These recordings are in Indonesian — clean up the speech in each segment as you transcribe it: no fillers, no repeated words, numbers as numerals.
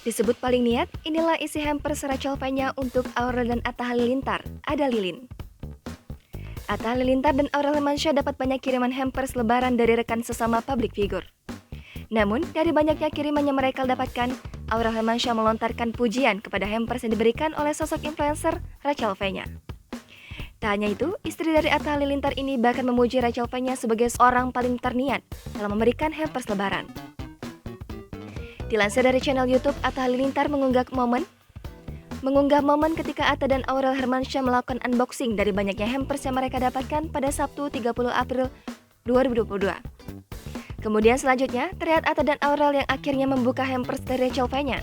Disebut paling niat, inilah isi hampers Rachel Fenya untuk Aurel dan Atta Halilintar, Ada Lilin. Atta Halilintar dan Aurel Hermansyah dapat banyak kiriman hampers lebaran dari rekan sesama public figure. Namun, dari banyaknya kiriman yang mereka dapatkan, Aurel Hermansyah melontarkan pujian kepada hampers yang diberikan oleh sosok influencer Rachel Fenya. Tak hanya itu, istri dari Atta Halilintar ini bahkan memuji Rachel Fenya sebagai seorang paling terniat dalam memberikan hampers lebaran. Dilansir dari channel YouTube, Atta Halilintar mengunggah momen ketika Atta dan Aurel Hermansyah melakukan unboxing dari banyaknya hampers yang mereka dapatkan pada Sabtu 30 April 2022. Kemudian selanjutnya, terlihat Atta dan Aurel yang akhirnya membuka hampers dari Rachel Fenya.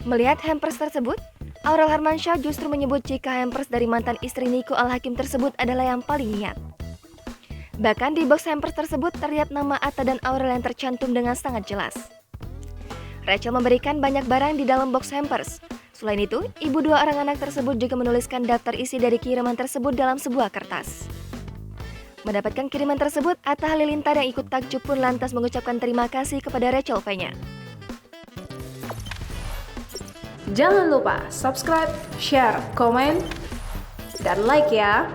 Melihat hampers tersebut, Aurel Hermansyah justru menyebut jika hampers dari mantan istri Niko Al-Hakim tersebut adalah yang paling niat. Bahkan di box hampers tersebut terlihat nama Atta dan Aurel yang tercantum dengan sangat jelas. Rachel memberikan banyak barang di dalam box hampers. Selain itu, ibu dua orang anak tersebut juga menuliskan daftar isi dari kiriman tersebut dalam sebuah kertas. Mendapatkan kiriman tersebut, Atta Halilintar yang ikut takjub pun lantas mengucapkan terima kasih kepada Rachel Fenya. Jangan lupa subscribe, share, komen, dan like ya!